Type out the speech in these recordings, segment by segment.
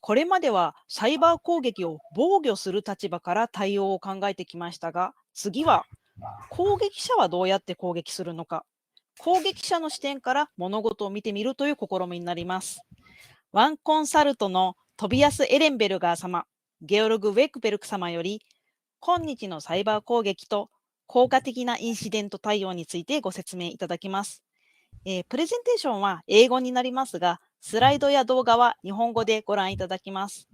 これまではサイバー攻撃を防御する立場から対応を考えてきましたが、次は攻撃者はどうやって攻撃するのか、攻撃者の視点から物事を見てみるという試みになります。ワンコンサルトのトビアス・エレンベルガー様、ゲオルク・ヴェックベルク様より、今日のサイバー攻撃と効果的なインシデント対応についてご説明いただきます。プレゼンテーションは英語になりますが、スライドや動画は日本語でご覧いただきます。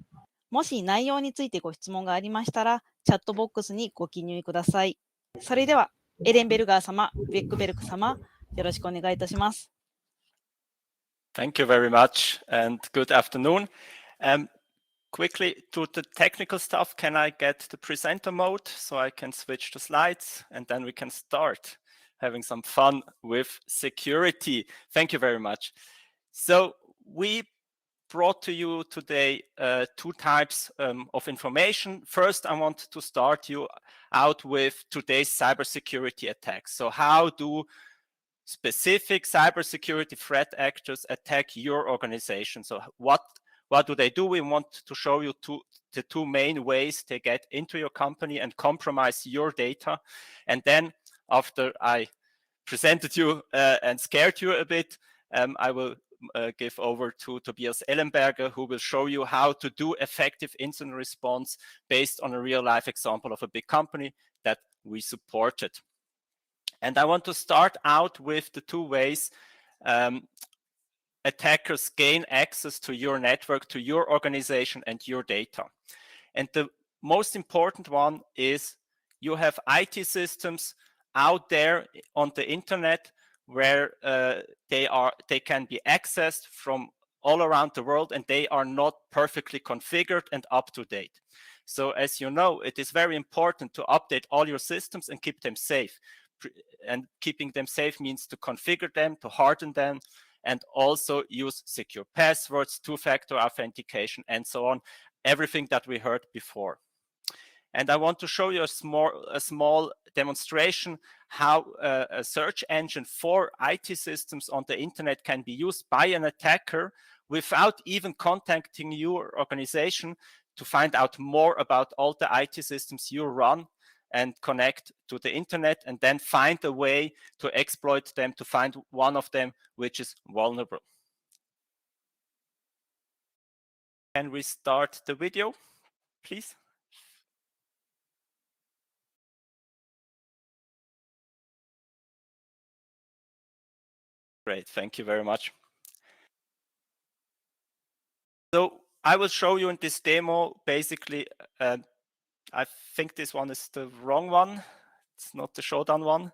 もし内容についてご質問がありましたら、チャットボックスにご記入ください。それでは、エレンベルガー様、ヴェックベルク様、よろしくお願いいたします。Thank you very much and good afternoon. Quickly to the technical stuff, can I get the presenter mode so I can switch the slides and then we can start having some fun with security. Thank you very much. So we brought to you today two types of information. First, I want to start you out with today's cybersecurity attacks. So how do specific cybersecurity threat actors attack your organization? So what do they do? We want to show you the two main ways they get into your company and compromise your data. And then after I presented you and scared you a bit, I will give over to Tobias Ellenberger, who will show you how to do effective incident response based on a real life example of a big company that we supported. And I want to start out with the two ways attackers gain access to your network, to your organization and your data. And the most important one is you have IT systems out there on the internet where they can be accessed from all around the world and they are not perfectly configured and up to date. So as you know, it is very important to update all your systems and keep them safe. And keeping them safe means to configure them, to harden them, and also use secure passwords, two-factor authentication, and so on, everything that we heard before. And I want to show you a small demonstration how a search engine for IT systems on the internet can be used by an attacker without even contacting your organization to find out more about all the IT systems you run and connect to the internet, and then find a way to exploit them, to find one of them which is vulnerable. Can we start the video, please? Great, thank you very much. So I will show you in this demo, basically, I think this one is the wrong one. It's not the showdown one.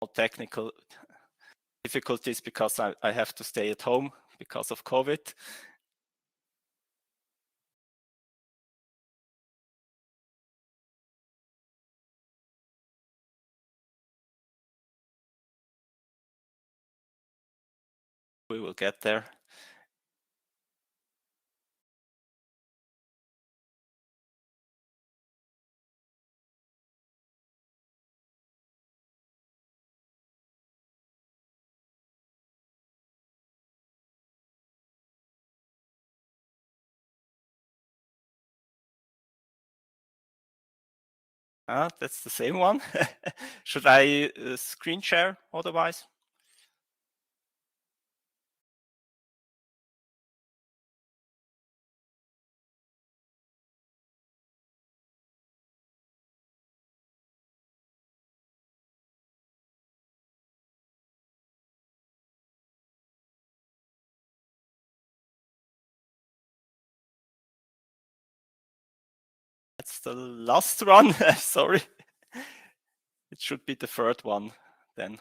All technical difficulties because I have to stay at home because of COVID. We will get there. That's the same one. Should I screen share otherwise? That's the last one. Sorry. It should be the third one then.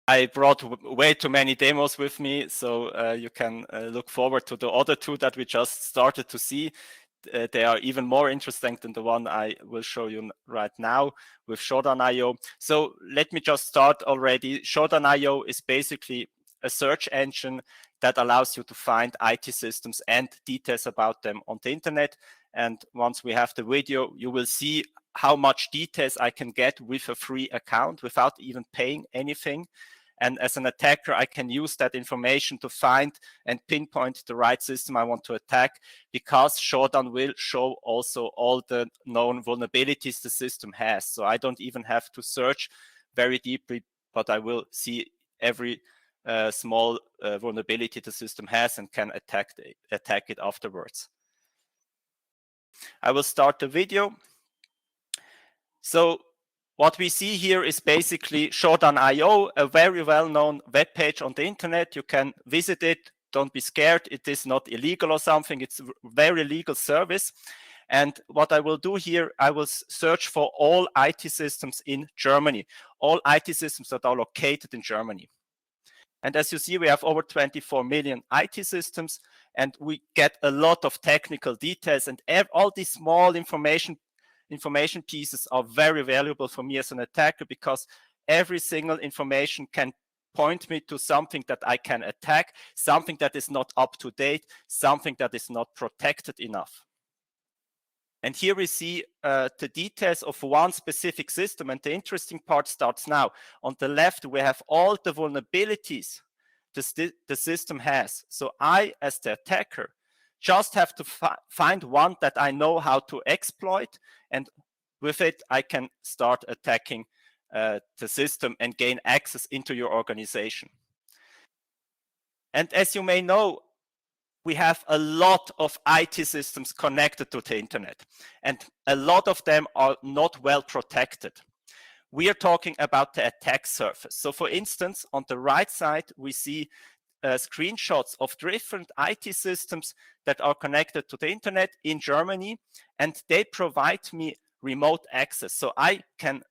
I brought way too many demos with me, so you can look forward to the other two that we just started to see. They are even more interesting than the one I will show you right now with Shodan.io. So let me just start already. Shodan.io is basically a search engine that allows you to find IT systems and details about them on the internet. And once we have the video, you will see how much details I can get with a free account without even paying anything. And as an attacker, I can use that information to find and pinpoint the right system I want to attack, because Shodan will show also all the known vulnerabilities the system has. So I don't even have to search very deeply, but I will see every small vulnerability the system has and can attack it afterwards. I will start the video. So what we see here is basically Shodan.io, a very well-known web page on the internet. You can visit it. Don't be scared. It is not illegal or something. It's a very legal service. And what I will do here, I will search for all IT systems in Germany, all IT systems that are located in Germany. And as you see, we have over 24 million IT systems, and we get a lot of technical details, and all these small information pieces are very valuable for me as an attacker, because every single information can point me to something that I can attack, something that is not up to date, something that is not protected enough. And here we see the details of one specific system, and the interesting part starts now. On the left, we have all the vulnerabilities the system has. So I, as the attacker, just have to find one that I know how to exploit, and with it, I can start attacking the system and gain access into your organization. And as you may know, we have a lot of IT systems connected to the internet, and a lot of them are not well protected. We are talking about the attack surface. So for instance, on the right side, we see screenshots of different IT systems that are connected to the internet in Germany, and they provide me remote access. So I can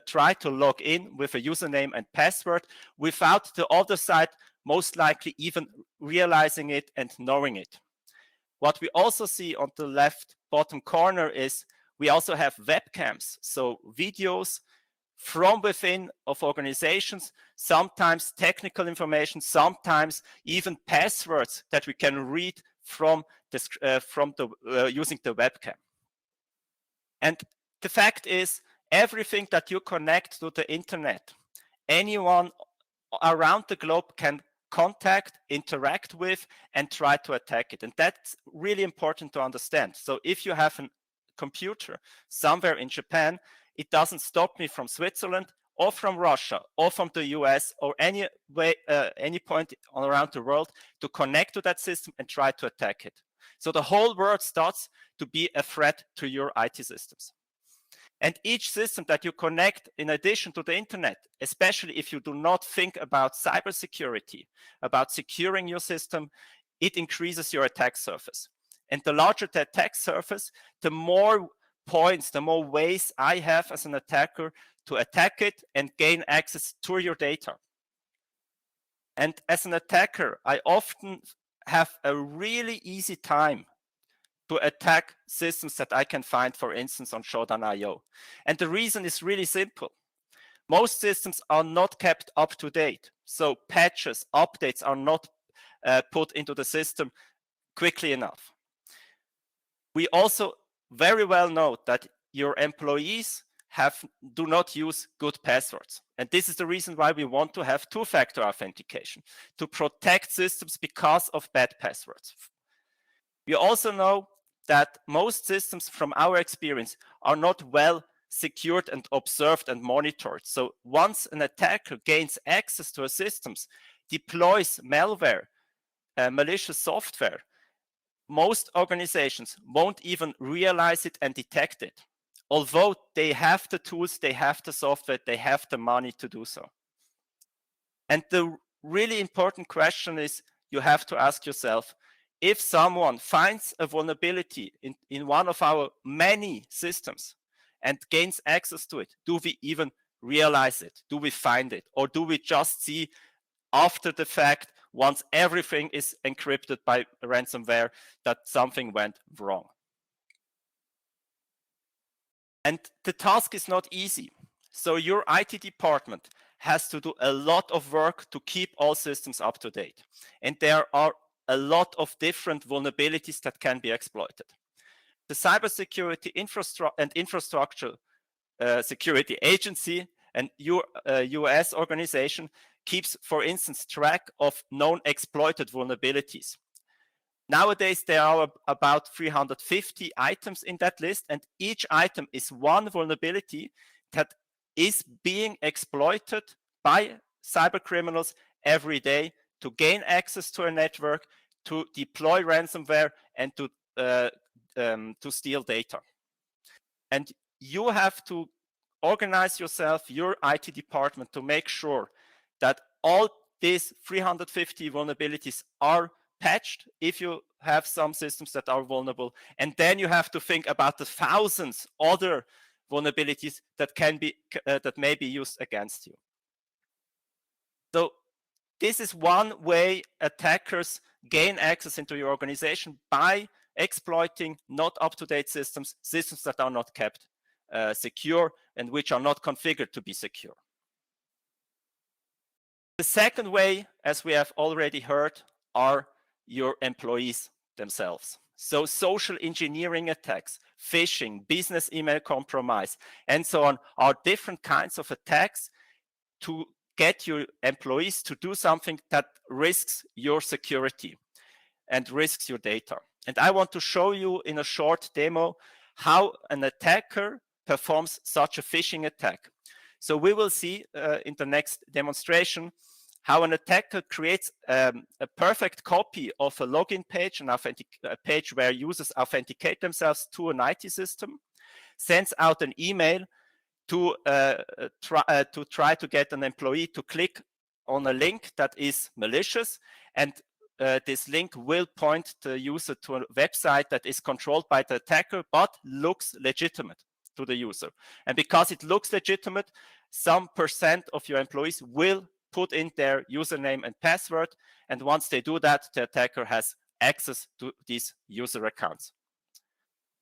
try to log in with a username and password without the other side most likely even realizing it and knowing it. What we also see on the left bottom corner is we also have webcams, so videos from within of organizations, sometimes technical information, sometimes even passwords that we can read from using the webcam. And the fact is, everything that you connect to the internet, anyone around the globe can contact, interact with, and try to attack it. And that's really important to understand. So if you have a computer somewhere in Japan, it doesn't stop me from Switzerland or from Russia or from the US or any point around the world to connect to that system and try to attack it. So the whole world starts to be a threat to your IT systems. And each system that you connect in addition to the internet, especially if you do not think about cybersecurity, about securing your system, it increases your attack surface. And the larger the attack surface, the more points, the more ways I have as an attacker to attack it and gain access to your data. And as an attacker, I often have a really easy time to attack systems that I can find, for instance, on Shodan.io. And the reason is really simple. Most systems are not kept up to date. So patches, updates are not put into the system quickly enough. We also very well know that your employees do not use good passwords. And this is the reason why we want to have two-factor authentication, to protect systems because of bad passwords. We also know that most systems, from our experience, are not well secured and observed and monitored. So once an attacker gains access to a system, deploys malware, malicious software, most organizations won't even realize it and detect it, although they have the tools, they have the software, they have the money to do so. And the really important question is, you have to ask yourself, if someone finds a vulnerability in one of our many systems and gains access to it, do we even realize it? Do we find it? Or do we just see after the fact, once everything is encrypted by ransomware, that something went wrong? And the task is not easy. So your IT department has to do a lot of work to keep all systems up to date. And there are a lot of different vulnerabilities that can be exploited. the Cybersecurity Infrastructure Security Agency, and US organization, keeps, for instance, track of known exploited vulnerabilities. Nowadays, there are about 350 items in that list, and each item is one vulnerability that is being exploited by cyber criminals every day to gain access to a network, to deploy ransomware, and to steal data. And you have to organize yourself, your IT department, to make sure that all these 350 vulnerabilities are patched if you have some systems that are vulnerable. And then you have to think about the thousands other vulnerabilities that may be used against you. So this is one way attackers gain access into your organization, by exploiting not up-to-date systems that are not kept secure and which are not configured to be secure. The second way, as we have already heard, are your employees themselves. So social engineering attacks, phishing, business email compromise, and so on are different kinds of attacks to get your employees to do something that risks your security and risks your data. And I want to show you in a short demo how an attacker performs such a phishing attack. So we will see in the next demonstration how an attacker creates a perfect copy of a login page, a page where users authenticate themselves to an IT system, sends out an email to try to get an employee to click on a link that is malicious, and this link will point the user to a website that is controlled by the attacker but looks legitimate to the user. And because it looks legitimate, some percent of your employees will put in their username and password, and once they do that, the attacker has access to these user accounts.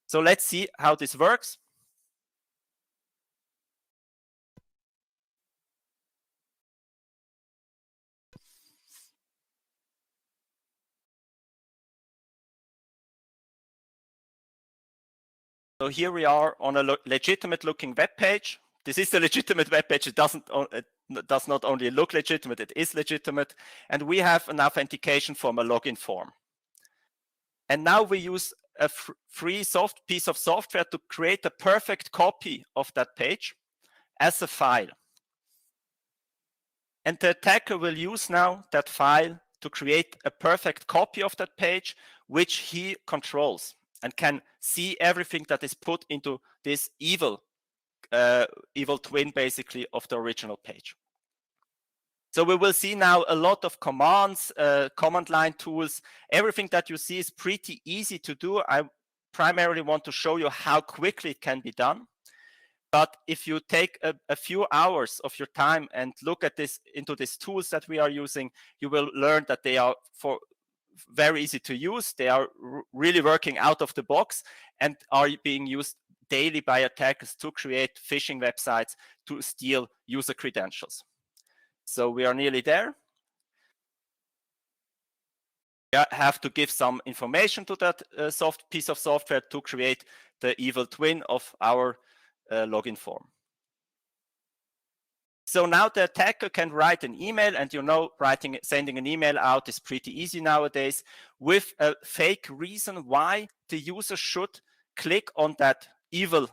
So let's see how this works. So here we are on a legitimate looking web page. This is a legitimate web page. It does not only look legitimate, it is legitimate. And we have an authentication form, a login form. And now we use a free piece of software to create a perfect copy of that page as a file. And the attacker will use now that file to create a perfect copy of that page, which he controls and can see everything that is put into this evil twin, basically, of the original page. So we will see now a lot of commands, command line tools. Everything that you see is pretty easy to do. I primarily want to show you how quickly it can be done. But if you take a few hours of your time and look at into these tools that we are using, you will learn that they are very easy to use. They are really working out of the box and are being used daily by attackers to create phishing websites to steal user credentials. So we are nearly there. We have to give some information to that piece of software to create the evil twin of our login form. So now the attacker can write an email, and sending an email out is pretty easy nowadays, with a fake reason why the user should click on that evil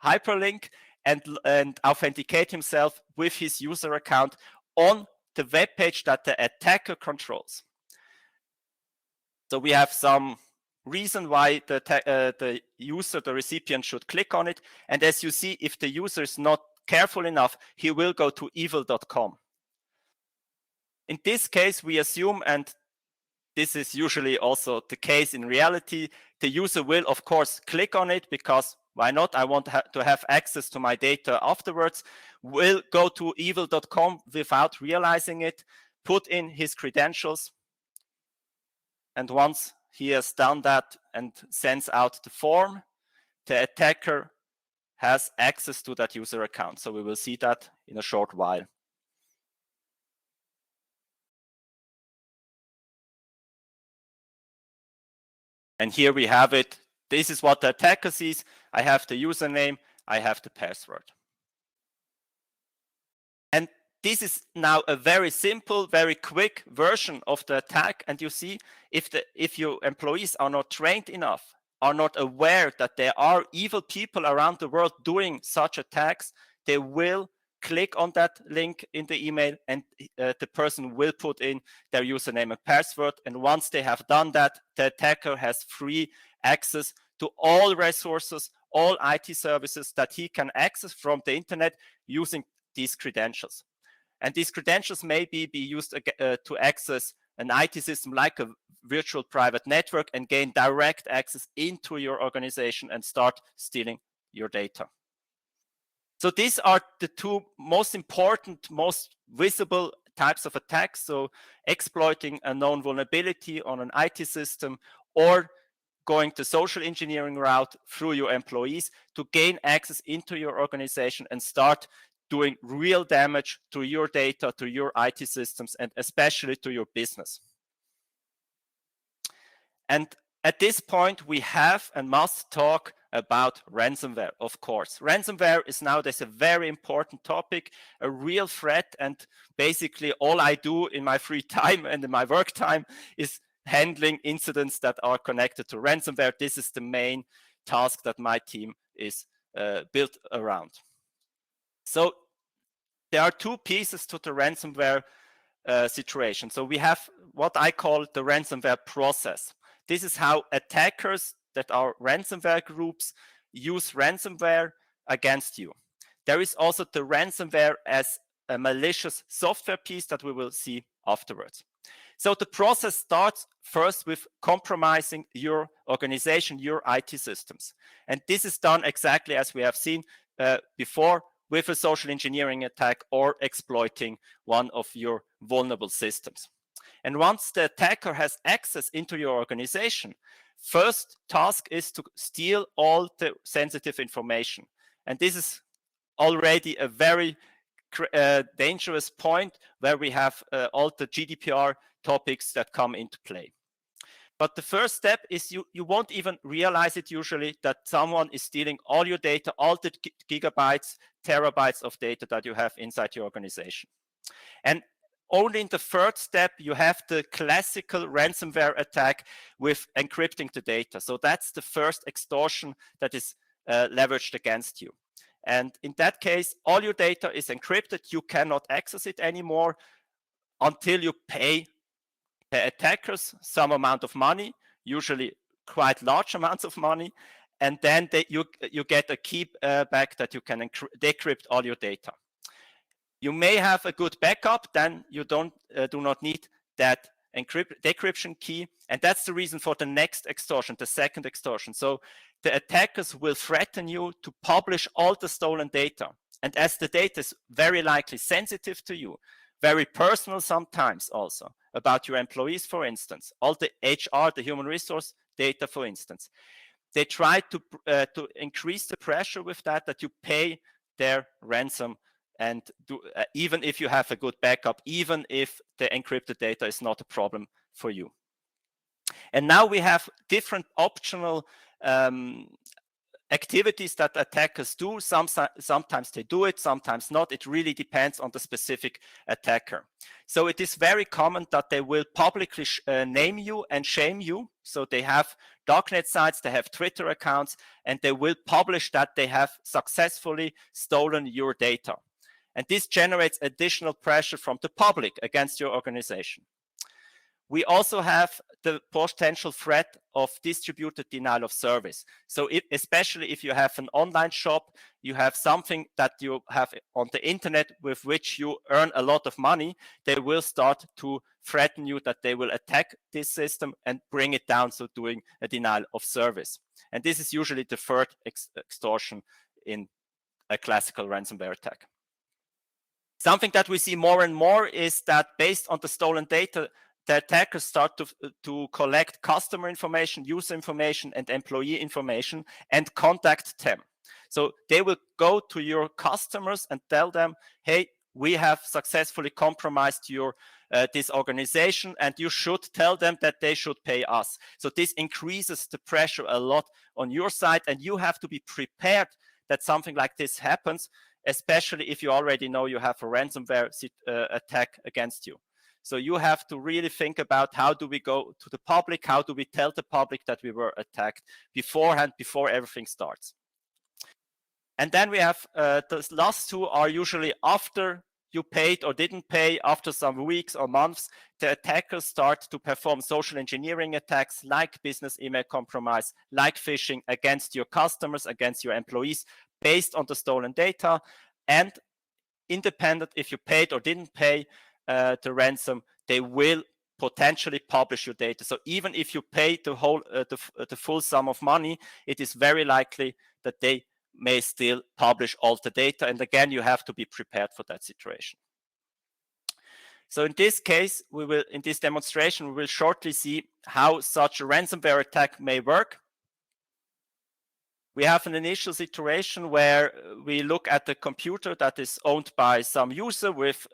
hyperlink and authenticate himself with his user account on the web page that the attacker controls. So we have some reason why the user, the recipient, should click on it. And as you see, if the user is not careful enough, he will go to evil.com. In this case, we assume, and this is usually also the case in reality, the user will, of course, click on it because why not? I want to have access to my data afterwards. Will go to evil.com without realizing it, put in his credentials, and once he has done that and sends out the form, the attacker has access to that user account. So we will see that in a short while. And here we have it. this is what the attacker sees. I have the username, I have the password. And this is now a very simple, very quick version of the attack. And you see, if your employees are not trained enough, are not aware that there are evil people around the world doing such attacks, they will click on that link in the email, and the person will put in their username and password. And once they have done that, the attacker has free access to all resources, all IT services that he can access from the internet using these credentials. And these credentials may be used to access an IT system like a virtual private network and gain direct access into your organization and start stealing your data. So these are the two most important, most visible types of attacks. So exploiting a known vulnerability on an IT system, or going the social engineering route through your employees to gain access into your organization and start doing real damage to your data, to your IT systems, and especially to your business. And at this point, we have and must talk about ransomware, of course. Ransomware is nowadays a very important topic, a real threat, and basically all I do in my free time and in my work time is handling incidents that are connected to ransomware. This is the main task that my team is built around. So there are two pieces to the ransomware situation. So we have what I call the ransomware process. This is how attackers that are ransomware groups use ransomware against you. There is also the ransomware as a malicious software piece that we will see afterwards. So the process starts first with compromising your organization, your IT systems. And this is done exactly as we have seen before, with a social engineering attack or exploiting one of your vulnerable systems. And once the attacker has access into your organization, first task is to steal all the sensitive information. And this is already a very dangerous point where we have all the GDPR topics that come into play. But the first step is you won't even realize it usually that someone is stealing all your data, all the gigabytes, terabytes of data that you have inside your organization. And only in the third step, you have the classical ransomware attack with encrypting the data. So that's the first extortion that is leveraged against you. And in that case, all your data is encrypted. You cannot access it anymore until you pay the attackers some amount of money, usually quite large amounts of money. And then you get a key back that you can decrypt all your data. You may have a good backup, then you do not need that decryption key. And that's the reason for the next extortion, the second extortion. So the attackers will threaten you to publish all the stolen data. And as the data is very likely sensitive to you, very personal sometimes also, about your employees, for instance, all the HR, the human resource data, for instance, they try to increase the pressure with that you pay their ransom. And even if you have a good backup, even if the encrypted data is not a problem for you. And now we have different optional activities that attackers do. Sometimes they do it, sometimes not. It really depends on the specific attacker. So it is very common that they will publicly name you and shame you. So they have darknet sites, they have Twitter accounts, and they will publish that they have successfully stolen your data. And this generates additional pressure from the public against your organization. We also have the potential threat of distributed denial of service. So especially if you have an online shop, you have something that you have on the internet with which you earn a lot of money, they will start to threaten you that they will attack this system and bring it down, so doing a denial of service. And this is usually the third extortion in a classical ransomware attack. Something that we see more and more is that based on the stolen data, the attackers start to collect customer information, user information, and employee information and contact them. So they will go to your customers and tell them, hey, we have successfully compromised your this organization, and you should tell them that they should pay us. So this increases the pressure a lot on your side, and you have to be prepared that something like this happens, especially if you already know you have a ransomware attack against you. So you have to really think about, how do we go to the public? How do we tell the public that we were attacked beforehand, before everything starts? And then we have the last two are usually after you paid or didn't pay. After some weeks or months, the attackers start to perform social engineering attacks like business email compromise, like phishing against your customers, against your employees, based on the stolen data. And independent if you paid or didn't pay the ransom, they will potentially publish your data. So even if you pay the whole the full sum of money, it is very likely that they may still publish all the data. And again, you have to be prepared for that situation. So in this case, we will, in this demonstration, we will shortly see how such a ransomware attack may work. We have an initial situation where we look at the computer that is owned by some user with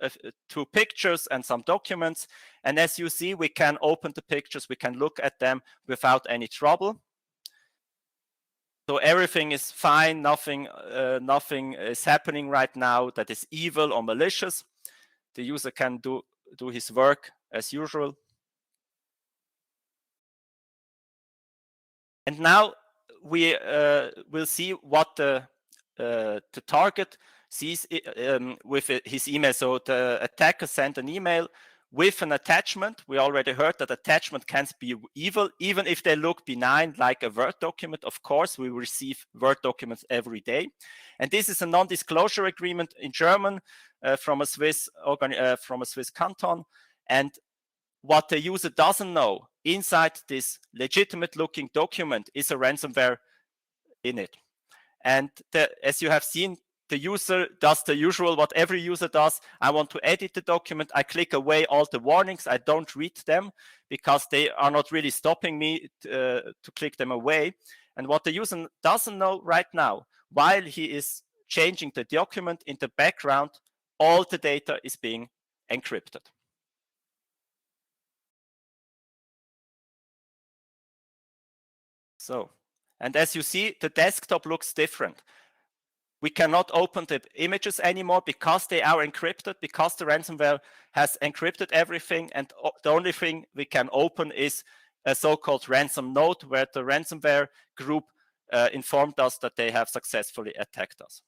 2 pictures and some documents. And as you see, we can open the pictures, we can look at them without any trouble. So everything is fine, nothing is happening right now that is evil or malicious. The user can do his work as usual. And now we will see what the target sees with his email. So the attacker sent an email with an attachment. We already heard that attachment can be evil, even if they look benign, like a Word document. Of course, we receive Word documents every day. And this is a non-disclosure agreement in German from a Swiss canton. And what the user doesn't know, inside this legitimate-looking document is a ransomware in it. And as you have seen, the user does the usual, what every user does. I want to edit the document. I click away all the warnings. I don't read them because they are not really stopping me to click them away. And what the user doesn't know right now, while he is changing the document in the background, all the data is being encrypted. So, and as you see, the desktop looks different. We cannot open the images anymore because they are encrypted, because the ransomware has encrypted everything. And the only thing we can open is a so-called ransom note, where the ransomware group informed us that they have successfully attacked us.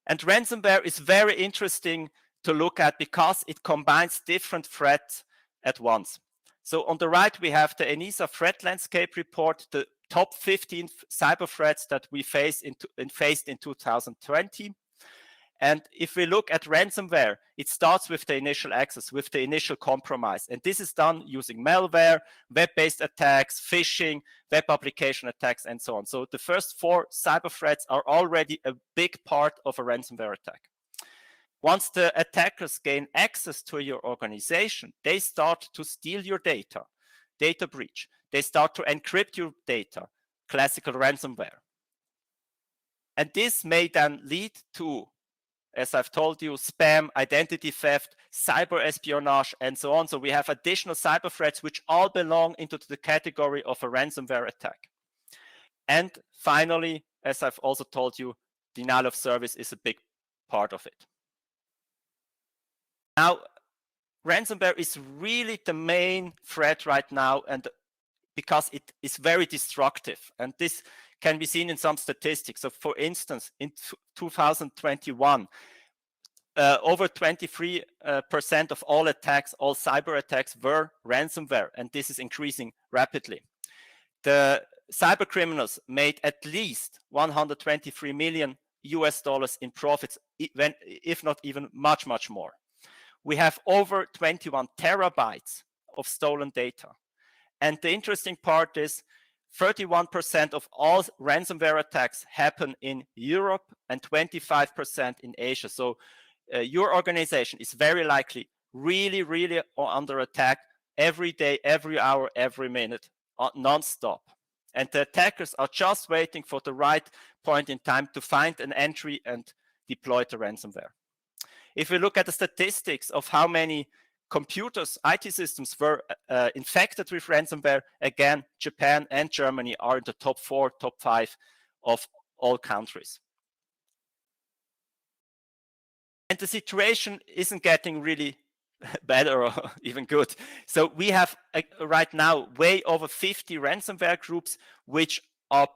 And ransomware is very interesting to look at because it combines different threats at once. So on the right, we have the ENISA threat landscape report, the top 15 cyber threats that we faced in 2020. And if we look at ransomware, it starts with the initial access, with the initial compromise. And this is done using malware, web-based attacks, phishing, web application attacks, and so on. So the first 4 cyber threats are already a big part of a ransomware attack. Once the attackers gain access to your organization, they start to steal your data, data breach. They start to encrypt your data, classical ransomware. And this may then lead to, as I've told you, spam, identity theft, cyber espionage, and so on. So we have additional cyber threats which all belong into the category of a ransomware attack. And finally, as I've also told you, denial of service is a big part of it. Now, ransomware is really the main threat right now, and because it is very destructive. And this can be seen in some statistics. So for instance, in 2021, over 23% of all attacks, all cyber attacks were ransomware, and this is increasing rapidly. The cyber criminals made at least $123 million in profits, if not even much, much more. We have over 21 terabytes of stolen data. And the interesting part is 31% of all ransomware attacks happen in Europe and 25% in Asia. So your organization is very likely really, really under attack every day, every hour, every minute, non-stop. And the attackers are just waiting for the right point in time to find an entry and deploy the ransomware. If we look at the statistics of how many computers, IT systems were infected with ransomware, again, Japan and Germany are in the top 4, top 5 of all countries. And the situation isn't getting really better or even good. So we have right now way over 50 ransomware groups which have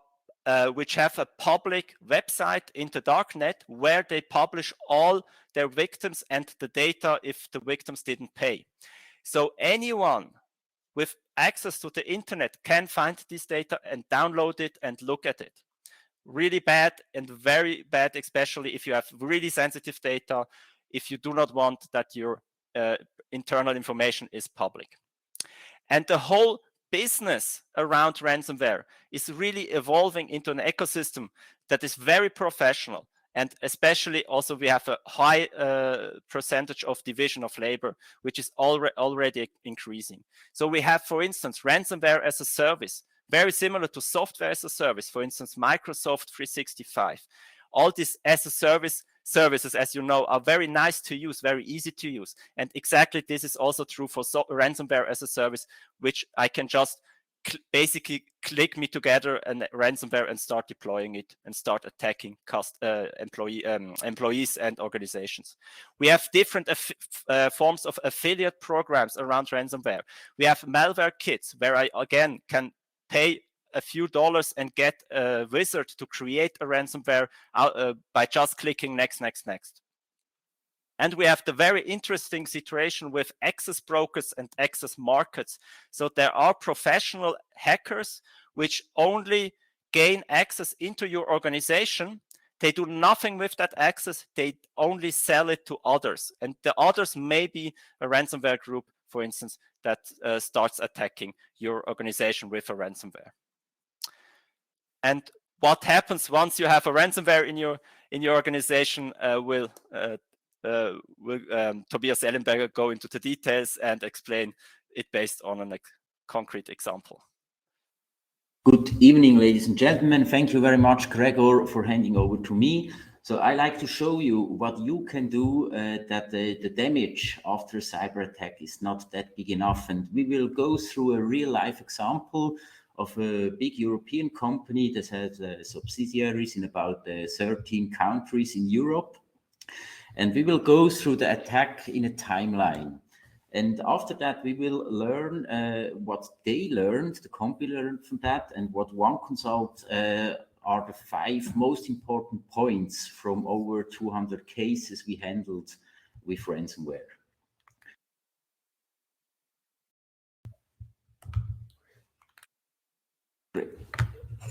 a public website in the darknet where they publish all their victims and the data if the victims didn't pay. So anyone with access to the internet can find this data and download it and look at it. Really bad and very bad, especially if you have really sensitive data, if you do not want that your internal information is public. And the whole business around ransomware is really evolving into an ecosystem that is very professional. And especially also we have a high percentage of division of labor, which is already increasing. So we have, for instance, ransomware as a service, very similar to software as a service, for instance, Microsoft 365. All these as a service services, as you know, are very nice to use, very easy to use. And exactly this is also true for ransomware as a service, which I can just basically click me together and ransomware and start deploying it and start attacking employees and organizations. We have different forms of affiliate programs around ransomware. We have malware kits where I again can pay a few dollars and get a wizard to create a ransomware by just clicking next. And we have the very interesting situation with access brokers and access markets. So there are professional hackers which only gain access into your organization. They do nothing with that access. They only sell it to others. And the others may be a ransomware group, for instance, that starts attacking your organization with a ransomware. And what happens once you have a ransomware in your organization will Tobias Ellenberger go into the details and explain it based on a concrete example. Good evening, ladies and gentlemen. Thank you very much, Gregor, for handing over to me. So I like to show you what you can do that the damage after a cyber attack is not that big enough. And we will go through a real life example of a big European company that has subsidiaries in about 13 countries in Europe. And we will go through the attack in a timeline. And after that, we will learn what they learned, the company learned from that, and what Oneconsult are the 5 most important points from over 200 cases we handled with ransomware.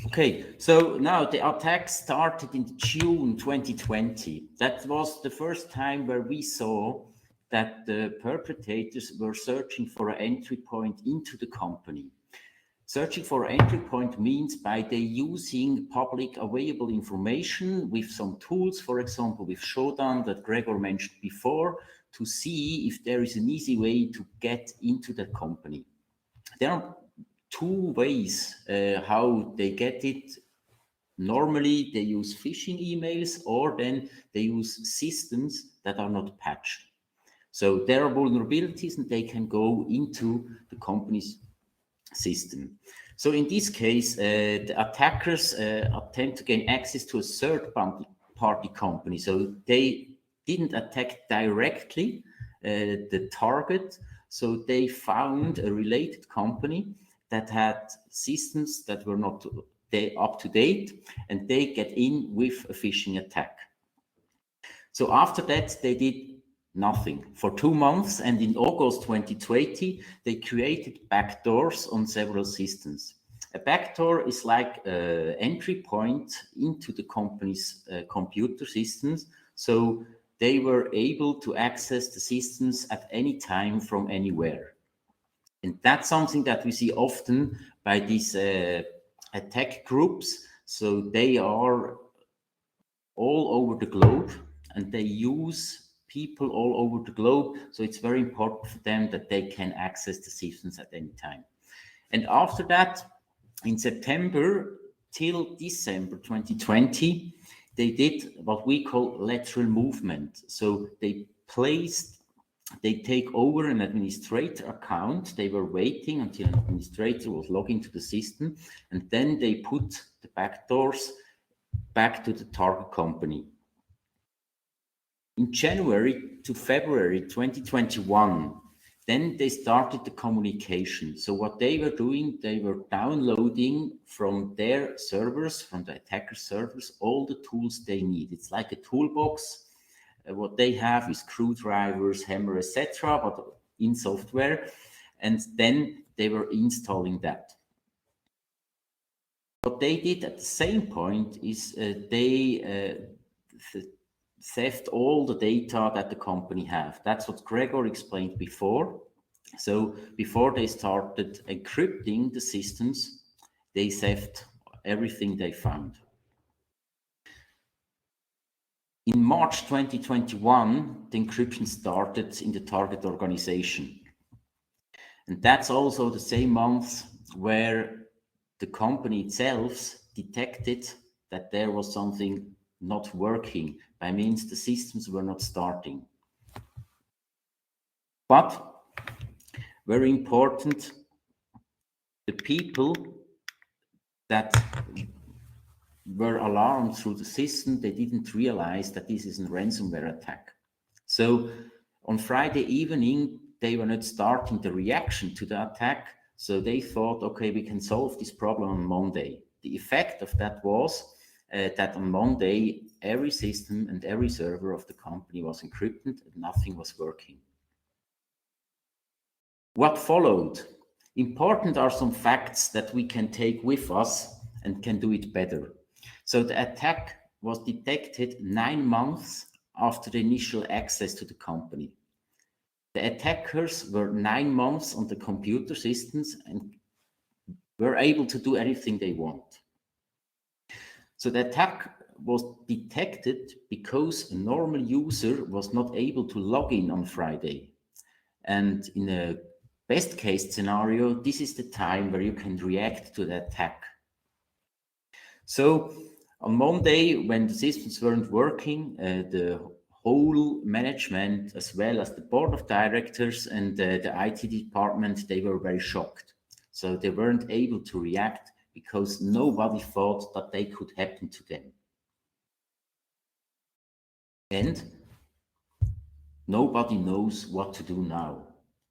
Okay, so now the attack started in June 2020. That was the first time where we saw that the perpetrators were searching for an entry point into the company. Searching for an entry point means by they using public available information with some tools, for example, with Shodan that Gregor mentioned before, to see if there is an easy way to get into the company. There are 2 ways how they get it. Normally, they use phishing emails, or then they use systems that are not patched. So there are vulnerabilities and they can go into the company's system. So in this case, the attackers attempt to gain access to a third-party company. So they didn't attack directly the target. So they found a related company that had systems that were not up to date, and they get in with a phishing attack. So after that, they did nothing for 2 months, and in August 2020, they created backdoors on several systems. A backdoor is like an entry point into the company's computer systems, so they were able to access the systems at any time from anywhere. And that's something that we see often by these attack groups. So they are all over the globe and they use people all over the globe. So it's very important for them that they can access the systems at any time. And after that, in September till December 2020, they did what we call lateral movement. So they take over an administrator account. They were waiting until an administrator was logged into the system, and then they put the backdoors back to the target company. In January to February 2021, then they started the communication. So what they were doing, they were downloading from their servers, from the attacker servers, all the tools they need. It's like a toolbox. What they have is screwdrivers, hammer, etc., but in software. And then they were installing that. What they did at the same point is they theft all the data that the company have. That's what Gregor explained before. So before they started encrypting the systems, they theft everything they found. In March 2021, the encryption started in the target organization. And that's also the same month where the company itself detected that there was something not working. By means the systems were not starting. But very important, the people that were alarmed through the system, they didn't realize that this is a ransomware attack. So on Friday evening, they were not starting the reaction to the attack. So they thought, okay, we can solve this problem on Monday. The effect of that was that on Monday, every system and every server of the company was encrypted and nothing was working. What followed? Important are some facts that we can take with us and can do it better. So the attack was detected 9 months after the initial access to the company. The attackers were 9 months on the computer systems and were able to do anything they want. So the attack was detected because a normal user was not able to log in on Friday. And in a best case scenario, this is the time where you can react to the attack. So on Monday, when the systems weren't working, the whole management, as well as the board of directors and the IT department, they were very shocked. So they weren't able to react because nobody thought that they could happen to them. And nobody knows what to do now.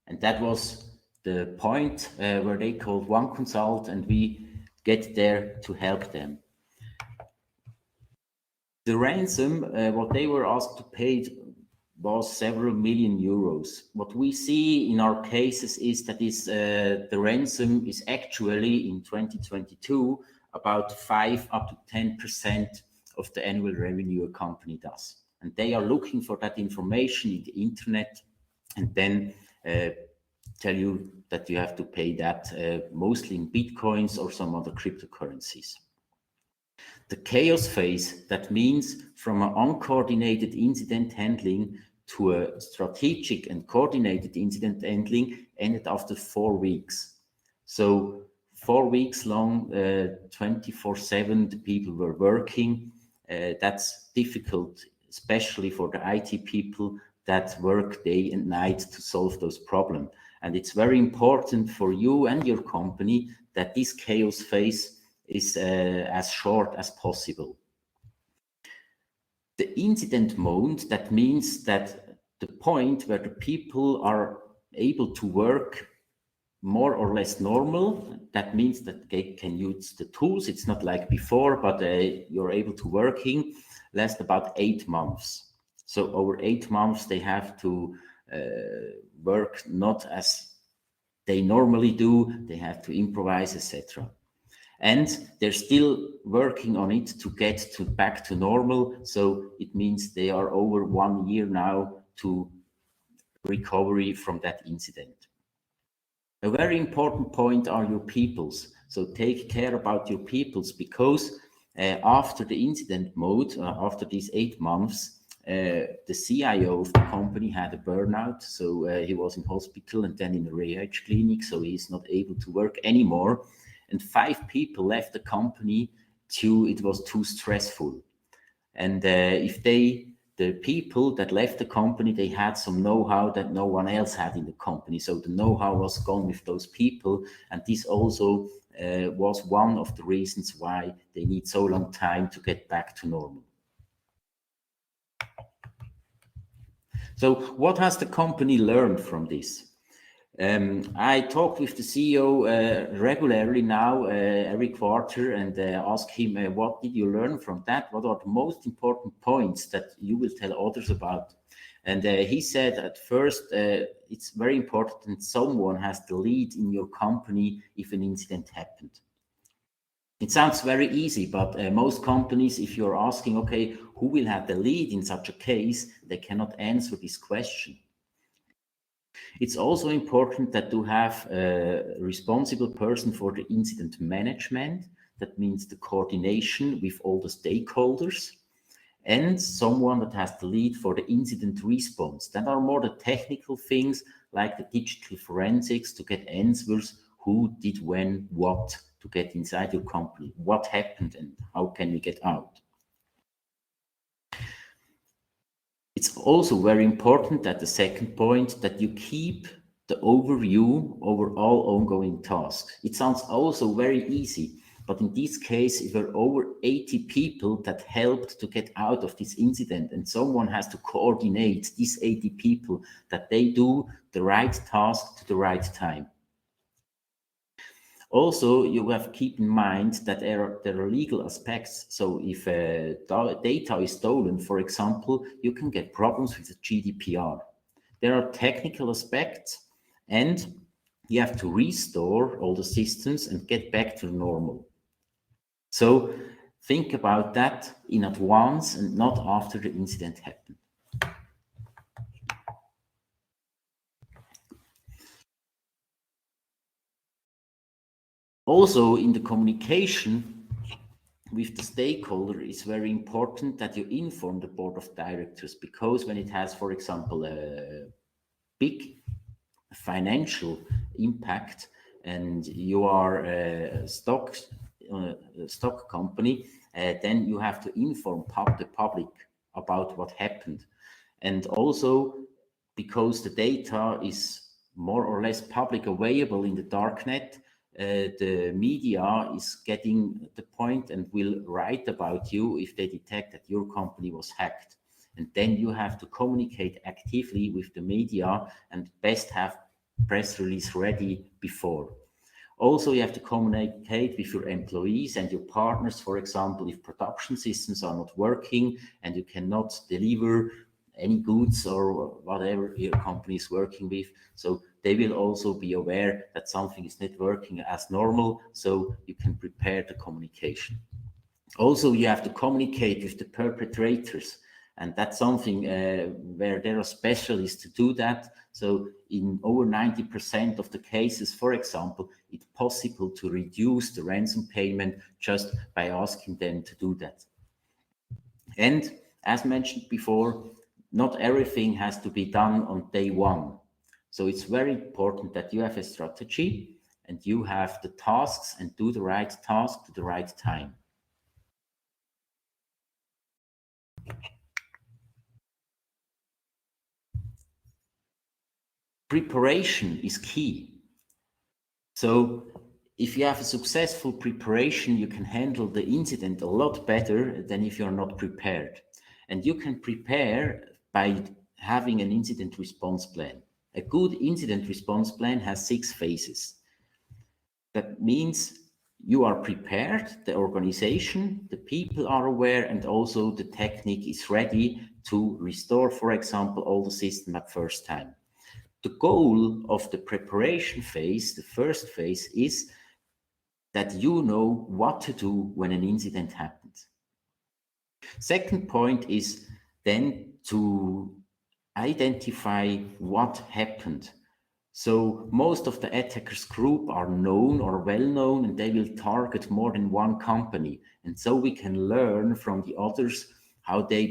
And that was the point where they called Oneconsult, and we get there to help them. The ransom, what they were asked to pay was several million euros. What we see in our cases is that the ransom is actually in 2022 about 5 up to 10% of the annual revenue a company does. And they are looking for that information in the internet and then tell you that you have to pay that mostly in Bitcoins or some other cryptocurrencies. The chaos phase, that means from an uncoordinated incident handling to a strategic and coordinated incident handling, ended after 4 weeks. So 4 weeks long, 24/7, the people were working. That's difficult, especially for the IT people that work day and night to solve those problems. And it's very important for you and your company that this chaos phase is as short as possible. The incident mode, that means that the point where the people are able to work more or less normal, that means that they can use the tools. It's not like before, but you're able to working, lasts about 8 months. So over 8 months, they have to work not as they normally do. They have to improvise, etc. And they're still working on it to get back to normal. So it means they are over 1 year now to recovery from that incident. A very important point are your peoples. So take care about your peoples, because after the incident mode, after these 8 months, the CIO of the company had a burnout. So he was in hospital and then in a rehab clinic. So he's not able to work anymore. And 5 people left the company it was too stressful. And if they the people that left the company, they had some know-how that no one else had in the company. So the know-how was gone with those people. And this also was one of the reasons why they need so long time to get back to normal. So what has the company learned from this? I talk with the CEO regularly now, every quarter, and ask him, what did you learn from that? What are the most important points that you will tell others about? And he said at first, it's very important that someone has the lead in your company if an incident happened. It sounds very easy, but most companies, if you're asking, okay, who will have the lead in such a case, they cannot answer this question. It's also important that you have a responsible person for the incident management. That means the coordination with all the stakeholders, and someone that has the lead for the incident response. That are more the technical things like the digital forensics to get answers, who did when, what, to get inside your company, what happened and how can we get out. It's also very important at the second point that you keep the overview over all ongoing tasks. It sounds also very easy, but in this case, it were over 80 people that helped to get out of this incident, and someone has to coordinate these 80 people that they do the right task to the right time. Also, you have to keep in mind that there are legal aspects. So if data is stolen, for example, you can get problems with the GDPR. There are technical aspects, and you have to restore all the systems and get back to normal. So think about that in advance and not after the incident happened. Also, in the communication with the stakeholder, it's very important that you inform the board of directors, because when it has, for example, a big financial impact and you are a stock company, then you have to inform the public about what happened. And also, because the data is more or less public available in the darknet, the media is getting the point and will write about you if they detect that your company was hacked. And then you have to communicate actively with the media and best have press release ready before. Also, you have to communicate with your employees and your partners. For example, if production systems are not working and you cannot deliver any goods or whatever your company is working with, so they will also be aware that something is not working as normal, so you can prepare the communication. Also, you have to communicate with the perpetrators, and that's something where there are specialists to do that. So in over 90% of the cases, for example, it's possible to reduce the ransom payment just by asking them to do that. And as mentioned before, not everything has to be done on day one. So it's very important that you have a strategy and you have the tasks and do the right task to the right time. Preparation is key. So if you have a successful preparation, you can handle the incident a lot better than if you're not prepared. And you can prepare by having an incident response plan. A good incident response plan has 6 phases. That means you are prepared, the organization, the people are aware, and also the technique is ready to restore, for example, all the system at first time. The goal of the preparation phase, the first phase, is that you know what to do when an incident happens. Second point is then to identify what happened. So most of the attackers group are known or well known, and they will target more than one company. And so we can learn from the others how they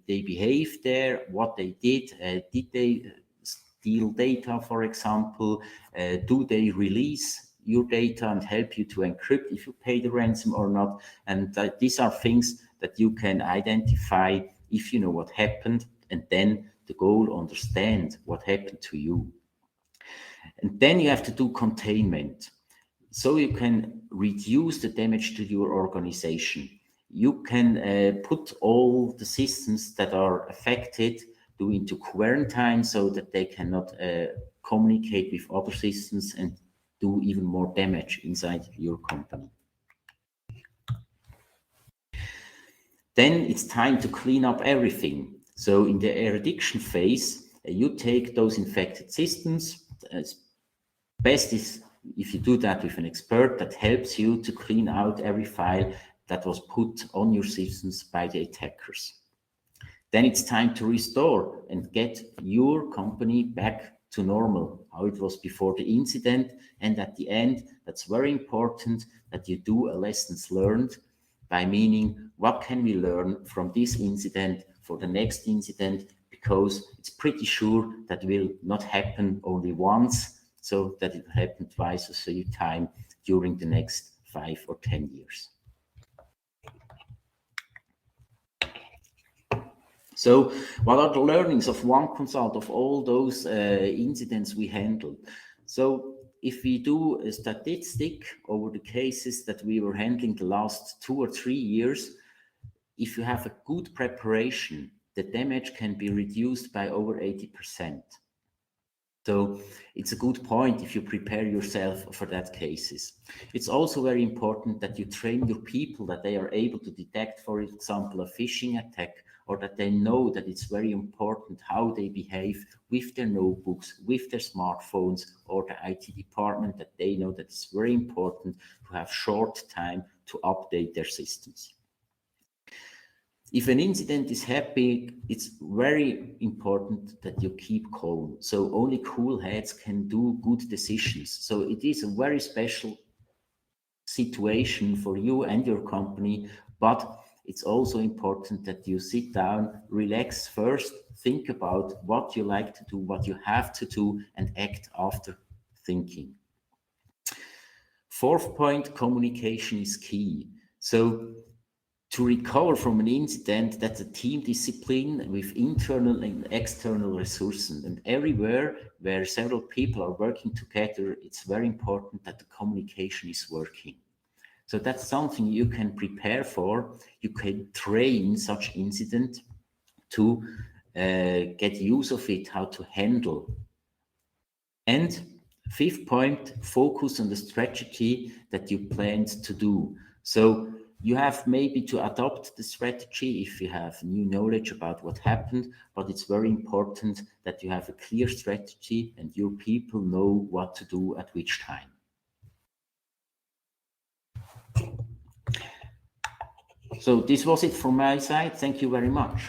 behave there, what they did. Did they steal data, for example? Do they release your data and help you to encrypt if you pay the ransom or not? And these are things that you can identify if you know what happened, and then the goal, understand what happened to you. And then you have to do containment. So you can reduce the damage to your organization. You can put all the systems that are affected into quarantine so that they cannot communicate with other systems and do even more damage inside your company. Then it's time to clean up everything. So in the eradication phase, you take those infected systems. Best is if you do that with an expert that helps you to clean out every file that was put on your systems by the attackers. Then it's time to restore and get your company back to normal, how it was before the incident. And at the end, that's very important that you do a lessons learned, by meaning what can we learn from this incident for the next incident, because it's pretty sure that will not happen only once, so that it will happen twice or three times during the next 5 or 10 years. So what are the learnings of Oneconsult of all those incidents we handled? So if we do a statistic over the cases that we were handling the last 2 or 3 years, if you have a good preparation, the damage can be reduced by over 80%. So it's a good point if you prepare yourself for that cases. It's also very important that you train your people that they are able to detect, for example, a phishing attack, or that they know that it's very important how they behave with their notebooks, with their smartphones, or the IT department, that they know that it's very important to have short time to update their systems. If an incident is happening, it's very important that you keep calm. So only cool heads can do good decisions. So it is a very special situation for you and your company, but it's also important that you sit down, relax first, think about what you like to do, what you have to do, and act after thinking. 4th point, communication is key. So to recover from an incident, that's a team discipline with internal and external resources. And everywhere where several people are working together, it's very important that the communication is working. So that's something you can prepare for. You can train such incident to get use of it, how to handle. And 5th point, focus on the strategy that you planned to do. So you have maybe to adopt the strategy if you have new knowledge about what happened, but it's very important that you have a clear strategy and your people know what to do at which time. So this was it from my side. Thank you very much.